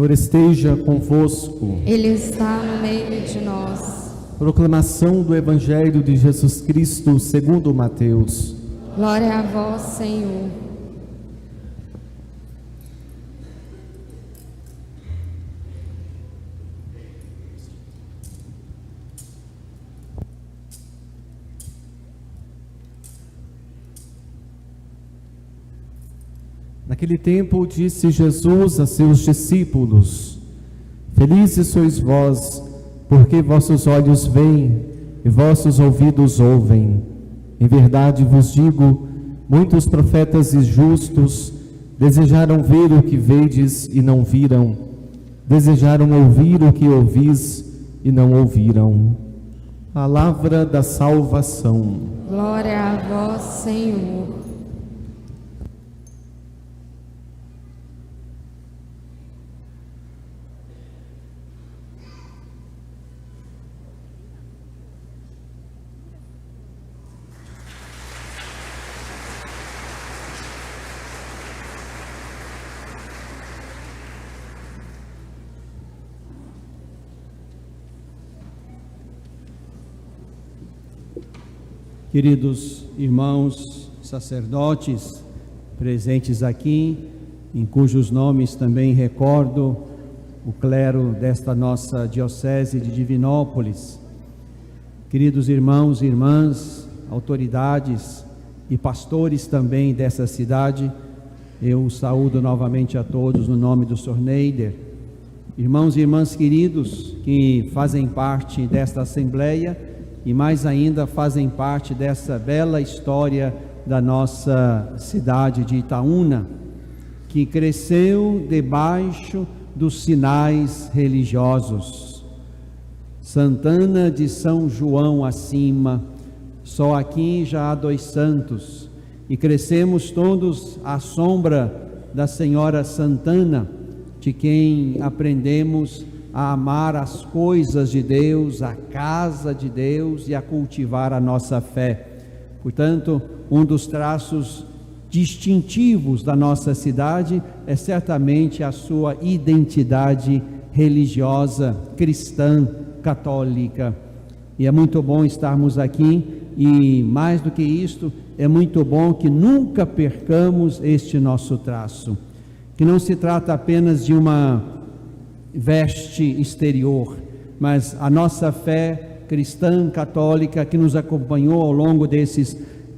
Senhor esteja convosco. Ele está no meio de nós. Proclamação do Evangelho de Jesus Cristo segundo Mateus. Glória a vós, Senhor. Naquele tempo disse Jesus a seus discípulos: Felizes sois vós, porque vossos olhos veem e vossos ouvidos ouvem. Em verdade vos digo, muitos profetas e justos desejaram ver o que vedes e não viram, desejaram ouvir o que ouvis e não ouviram. Palavra da salvação. Glória a vós, Senhor. Queridos irmãos sacerdotes presentes aqui, em cujos nomes também recordo o clero desta nossa diocese de Divinópolis, queridos irmãos e irmãs, autoridades e pastores também dessa cidade, eu saúdo novamente a todos no nome do Sr. Neider. Irmãos e irmãs queridos que fazem parte desta Assembleia e mais ainda fazem parte dessa bela história da nossa cidade de Itaúna, que cresceu debaixo dos sinais religiosos. Santana de São João acima, só aqui já há 2 santos, e crescemos todos à sombra da Senhora Santana, de quem aprendemos a amar as coisas de Deus, a casa de Deus e a cultivar a nossa fé. Portanto, um dos traços distintivos da nossa cidade é certamente a sua identidade religiosa, cristã, católica. E é muito bom estarmos aqui e, mais do que isto, é muito bom que nunca percamos este nosso traço, que não se trata apenas de uma veste exterior, mas a nossa fé cristã católica que nos acompanhou ao longo desses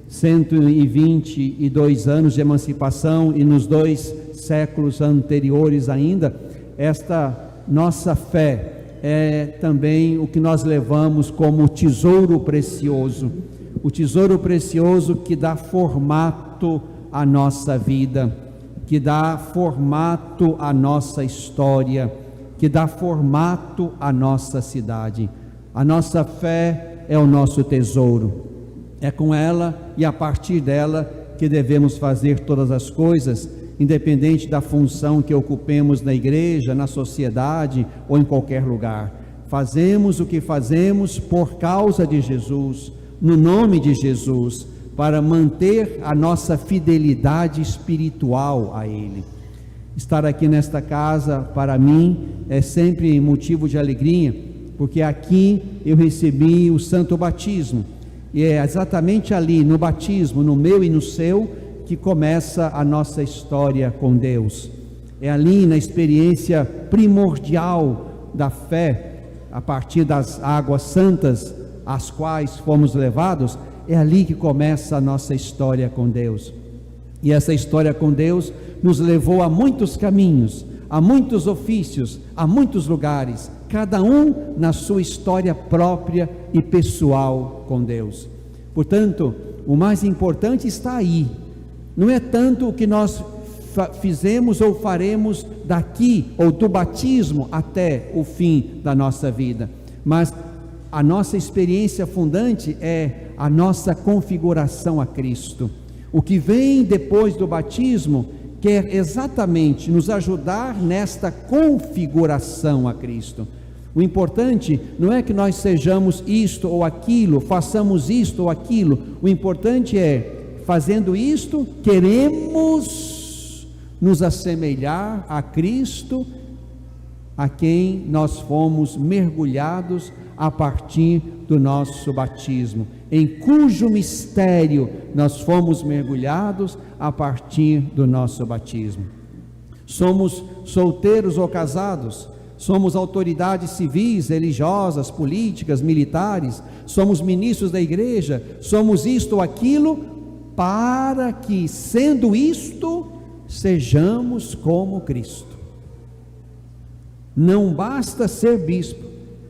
122 anos de emancipação e nos 2 séculos anteriores ainda, esta nossa fé é também o que nós levamos como tesouro precioso, o tesouro precioso que dá formato à nossa vida, que dá formato à nossa história, que dá formato à nossa cidade. A nossa fé é o nosso tesouro. É com ela e a partir dela que devemos fazer todas as coisas, independente da função que ocupemos na igreja, na sociedade ou em qualquer lugar. Fazemos o que fazemos por causa de Jesus, no nome de Jesus, para manter a nossa fidelidade espiritual a Ele. Estar aqui nesta casa, para mim, é sempre motivo de alegria, porque aqui eu recebi o santo batismo, e é exatamente ali, no batismo, no meu e no seu, que começa a nossa história com Deus. É ali, na experiência primordial da fé, a partir das águas santas, às quais fomos levados, é ali que começa a nossa história com Deus. E essa história com Deus nos levou a muitos caminhos, a muitos ofícios, a muitos lugares, cada um na sua história própria e pessoal com Deus. Portanto, o mais importante está aí, não é tanto o que nós fizemos ou faremos daqui, ou do batismo até o fim da nossa vida, mas a nossa experiência fundante é a nossa configuração a Cristo. O que vem depois do batismo quer exatamente nos ajudar nesta configuração a Cristo. O importante não é que nós sejamos isto ou aquilo, façamos isto ou aquilo. O importante é, fazendo isto, queremos nos assemelhar a Cristo a quem nós fomos mergulhados a partir do nosso batismo, em cujo mistério nós fomos mergulhados a partir do nosso batismo. Somos solteiros ou casados, somos autoridades civis, religiosas, políticas, militares, somos ministros da igreja, somos isto ou aquilo, para que, sendo isto, sejamos como Cristo. Não basta ser bispo,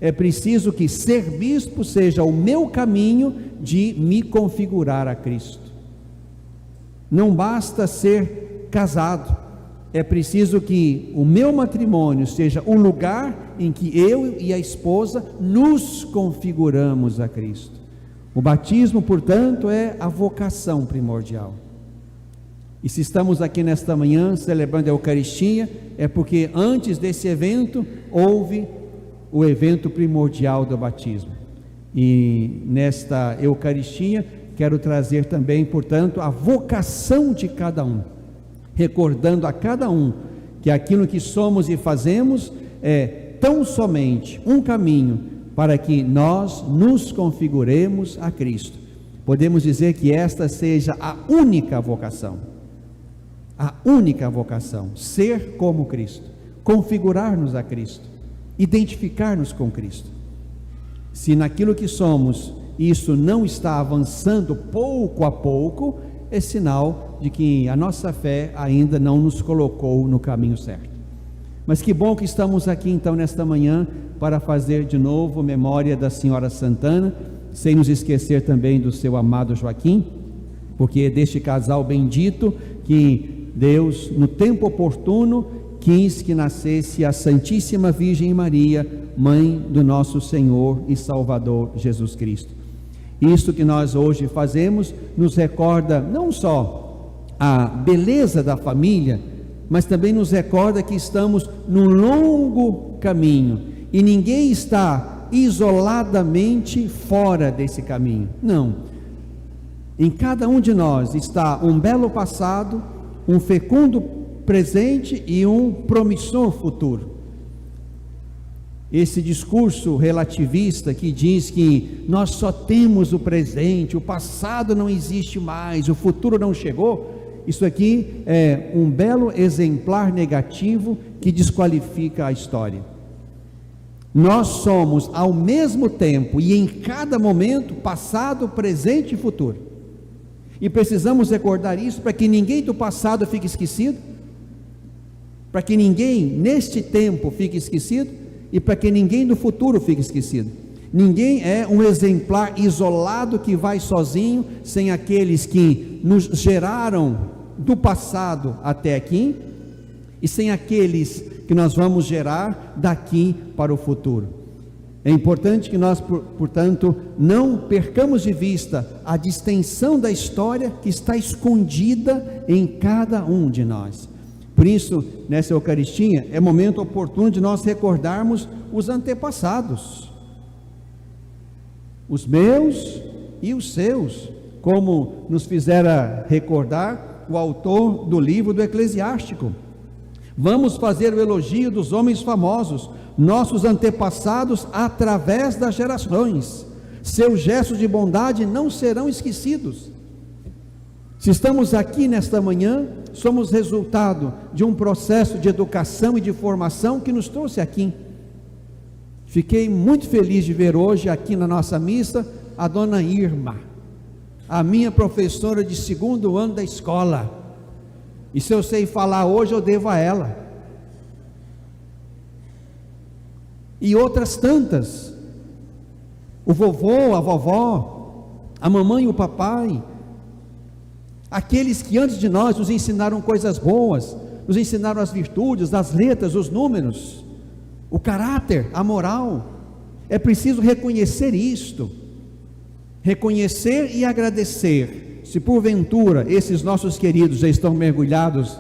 é preciso que ser bispo seja o meu caminho de me configurar a Cristo. Não basta ser casado, é preciso que o meu matrimônio seja o lugar em que eu e a esposa nos configuramos a Cristo. O batismo, portanto, é a vocação primordial. E se estamos aqui nesta manhã celebrando a Eucaristia, é porque antes desse evento houve o evento primordial do batismo. E nesta Eucaristia quero trazer também, portanto, a vocação de cada um, recordando a cada um que aquilo que somos e fazemos é tão somente um caminho para que nós nos configuremos a Cristo. Podemos dizer que esta seja a única vocação, ser como Cristo, configurar-nos a Cristo, identificar-nos com Cristo. Se naquilo que somos isso não está avançando pouco a pouco, é sinal de que a nossa fé ainda não nos colocou no caminho certo. Mas que bom que estamos aqui então nesta manhã para fazer de novo memória da Senhora Santana, sem nos esquecer também do seu amado Joaquim, porque é deste casal bendito que Deus, no tempo oportuno, quis que nascesse a Santíssima Virgem Maria, mãe do nosso Senhor e Salvador Jesus Cristo. Isto que nós hoje fazemos nos recorda não só a beleza da família, mas também nos recorda que estamos num longo caminho e ninguém está isoladamente fora desse caminho. Não. Em cada um de nós está um belo passado, um fecundo presente e um promissor futuro. Esse discurso relativista que diz que nós só temos o presente, o passado não existe mais, o futuro não chegou, isso aqui é um belo exemplar negativo que desqualifica a história. Nós somos ao mesmo tempo e em cada momento passado, presente e futuro. E precisamos recordar isso para que ninguém do passado fique esquecido, para que ninguém neste tempo fique esquecido e para que ninguém do futuro fique esquecido. Ninguém é um exemplar isolado que vai sozinho, sem aqueles que nos geraram do passado até aqui e sem aqueles que nós vamos gerar daqui para o futuro. É importante que nós, portanto, não percamos de vista a distensão da história que está escondida em cada um de nós. Por isso, nessa Eucaristia, é momento oportuno de nós recordarmos os antepassados, os meus e os seus, como nos fizera recordar o autor do livro do Eclesiástico. Vamos fazer o elogio dos homens famosos, nossos antepassados através das gerações. Seus gestos de bondade não serão esquecidos. Se estamos aqui nesta manhã, somos resultado de um processo de educação e de formação que nos trouxe aqui. Fiquei muito feliz de ver hoje aqui na nossa missa a dona Irma, a minha professora de 2º ano da escola. E se eu sei falar hoje, eu devo a ela. E outras tantas, o vovô, a vovó, a mamãe e o papai, aqueles que antes de nós nos ensinaram coisas boas, nos ensinaram as virtudes, as letras, os números, o caráter, a moral. É preciso reconhecer isto, reconhecer e agradecer. Se porventura esses nossos queridos já estão mergulhados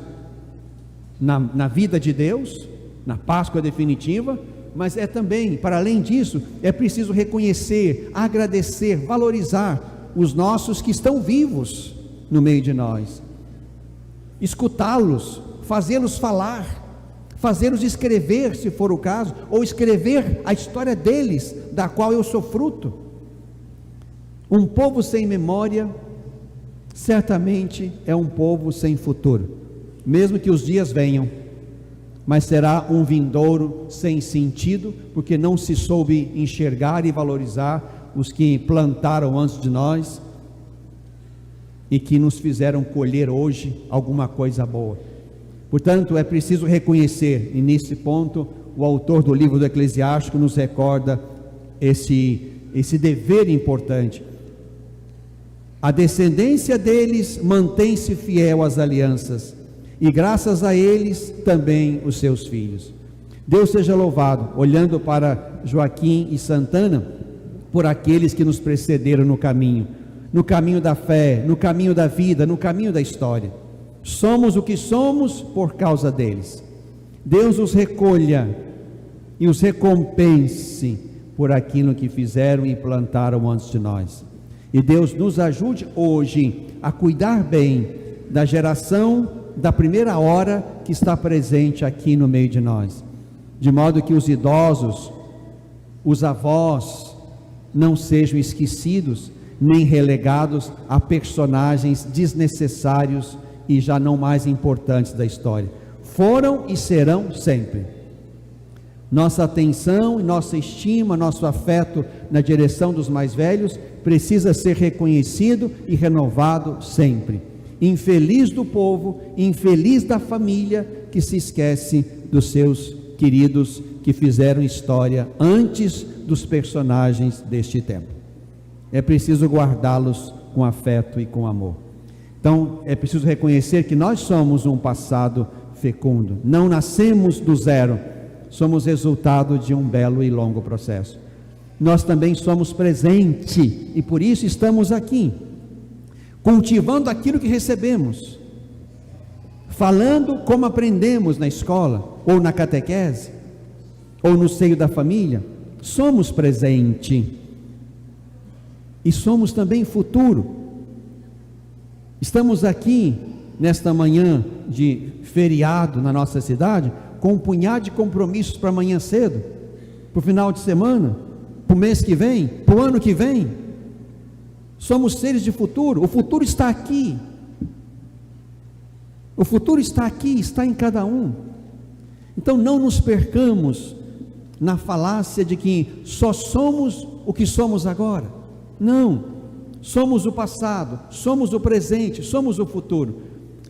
na vida de Deus, na Páscoa definitiva, mas é também, para além disso, é preciso reconhecer, agradecer, valorizar os nossos que estão vivos no meio de nós, escutá-los, fazê-los falar, fazê-los escrever, se for o caso, ou escrever a história deles, da qual eu sou fruto. Um povo sem memória, certamente é um povo sem futuro, mesmo que os dias venham, mas será um vindouro sem sentido, porque não se soube enxergar e valorizar os que plantaram antes de nós, e que nos fizeram colher hoje alguma coisa boa. Portanto, é preciso reconhecer, e nesse ponto o autor do livro do Eclesiástico nos recorda esse dever importante. A descendência deles mantém-se fiel às alianças, e graças a eles também os seus filhos. Deus seja louvado, olhando para Joaquim e Santana, por aqueles que nos precederam no caminho da fé, no caminho da vida, no caminho da história. Somos o que somos por causa deles. Deus os recolha e os recompense por aquilo que fizeram e plantaram antes de nós. E Deus nos ajude hoje a cuidar bem da geração da primeira hora que está presente aqui no meio de nós, de modo que os idosos, os avós, não sejam esquecidos nem relegados a personagens desnecessários e já não mais importantes da história. Foram e serão sempre. Nossa atenção, nossa estima, nosso afeto na direção dos mais velhos precisa ser reconhecido e renovado sempre. Infeliz do povo, infeliz da família que se esquece dos seus queridos que fizeram história antes dos personagens deste tempo. É preciso guardá-los com afeto e com amor. Então, é preciso reconhecer que nós somos um passado fecundo. Não nascemos do zero, somos resultado de um belo e longo processo. Nós também somos presente e por isso estamos aqui, cultivando aquilo que recebemos, falando como aprendemos na escola, ou na catequese, ou no seio da família. Somos presente e somos também futuro. Estamos aqui nesta manhã de feriado na nossa cidade, com um punhado de compromissos para amanhã cedo, para o final de semana, para o mês que vem, para o ano que vem. Somos seres de futuro, o futuro está aqui. O futuro está aqui, está em cada um. Então não nos percamos na falácia de que só somos o que somos agora. Não, somos o passado, somos o presente, somos o futuro.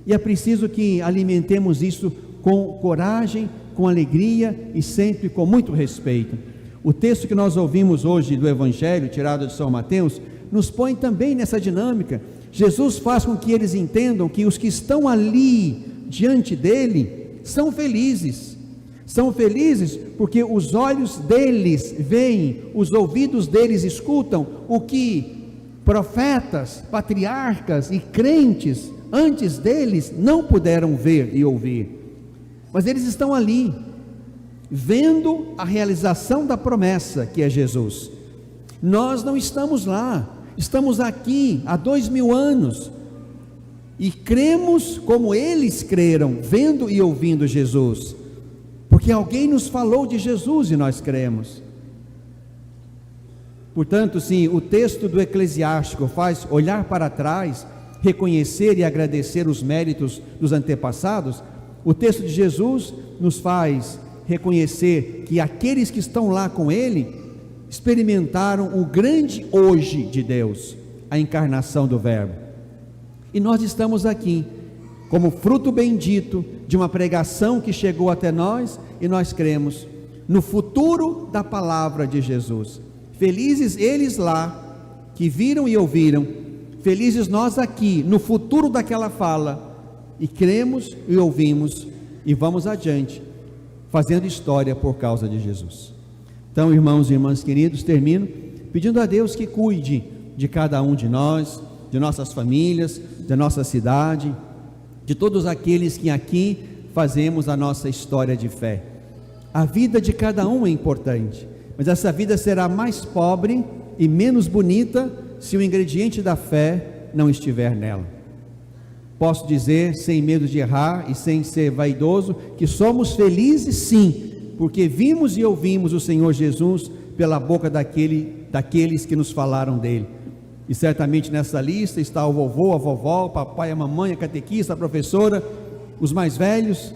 E é preciso que alimentemos isso com coragem, com alegria e sempre com muito respeito. O texto que nós ouvimos hoje do Evangelho, tirado de São Mateus, nos põe também nessa dinâmica. Jesus faz com que eles entendam que os que estão ali diante dele são felizes. São felizes porque os olhos deles veem, os ouvidos deles escutam o que profetas, patriarcas e crentes antes deles não puderam ver e ouvir. Mas eles estão ali, vendo a realização da promessa que é Jesus. Nós não estamos lá, estamos aqui há 2000 anos e cremos como eles creram, vendo e ouvindo Jesus, porque alguém nos falou de Jesus e nós cremos. Portanto, sim, o texto do Eclesiástico faz olhar para trás, reconhecer e agradecer os méritos dos antepassados. O texto de Jesus nos faz reconhecer que aqueles que estão lá com ele experimentaram o grande hoje de Deus, a encarnação do Verbo. E nós estamos aqui como fruto bendito de uma pregação que chegou até nós, e nós cremos no futuro da palavra de Jesus. Felizes eles lá que viram e ouviram, felizes nós aqui no futuro daquela fala, e cremos e ouvimos e vamos adiante fazendo história por causa de Jesus. Então, irmãos e irmãs queridos, termino pedindo a Deus que cuide de cada um de nós, de nossas famílias, da nossa cidade, de todos aqueles que aqui fazemos a nossa história de fé. A vida de cada um é importante, mas essa vida será mais pobre e menos bonita se o ingrediente da fé não estiver nela. posso dizer, sem medo de errar e sem ser vaidoso, que somos felizes sim, porque vimos e ouvimos o Senhor Jesus pela boca daqueles que nos falaram dele. E certamente nessa lista está o vovô, a vovó, o papai, a mamãe, a catequista, a professora, os mais velhos,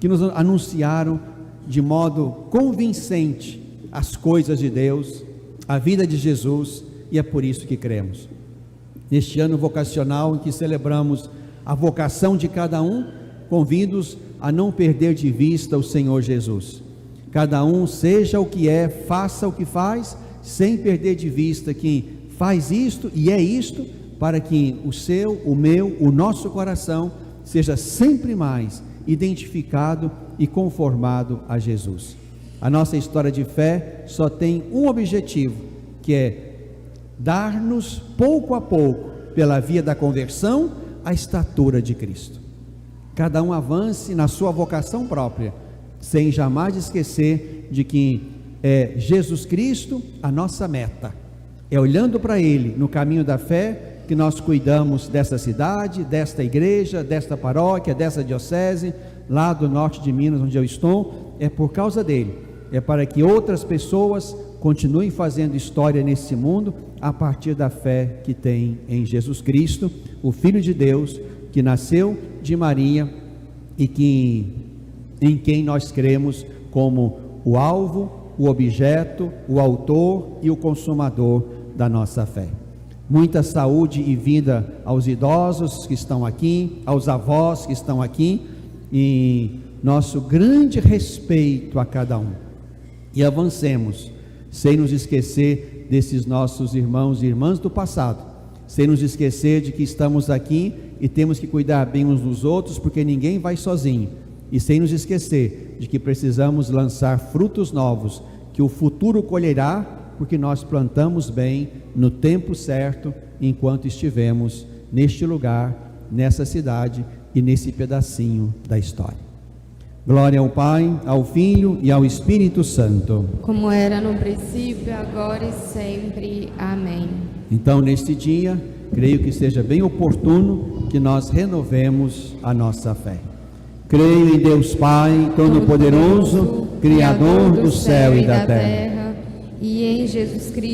que nos anunciaram de modo convincente as coisas de Deus, a vida de Jesus, e é por isso que cremos. Neste ano vocacional em que celebramos a vocação de cada um, convido-os a não perder de vista o Senhor Jesus. Cada um seja o que é, faça o que faz, sem perder de vista que faz isto e é isto, para que o seu, o meu, o nosso coração seja sempre mais identificado e conformado a Jesus. A nossa história de fé só tem um objetivo, que é dar-nos pouco a pouco, pela via da conversão, a estatura de Cristo. Cada um avance na sua vocação própria, sem jamais esquecer de que é Jesus Cristo a nossa meta. É olhando para Ele no caminho da fé que nós cuidamos desta cidade, desta igreja, desta paróquia, dessa diocese, lá do norte de Minas, onde eu estou. É por causa dele, é para que outras pessoas continuem fazendo história nesse mundo a partir da fé que tem em Jesus Cristo, o Filho de Deus, que nasceu de Maria e em quem nós cremos como o alvo, o objeto, o autor e o consumador da nossa fé. Muita saúde e vida aos idosos que estão aqui, aos avós que estão aqui, e nosso grande respeito a cada um. E avancemos, sem nos esquecer desses nossos irmãos e irmãs do passado, sem nos esquecer de que estamos aqui e temos que cuidar bem uns dos outros, porque ninguém vai sozinho, e sem nos esquecer de que precisamos lançar frutos novos, que o futuro colherá, porque nós plantamos bem no tempo certo, enquanto estivemos neste lugar, nessa cidade e nesse pedacinho da história. Glória ao Pai, ao Filho e ao Espírito Santo. Como era no princípio, agora e sempre. Amém. Então, neste dia, creio que seja bem oportuno que nós renovemos a nossa fé. Creio em Deus Pai, Todo-Poderoso, Criador do céu e da terra, e em Jesus Cristo,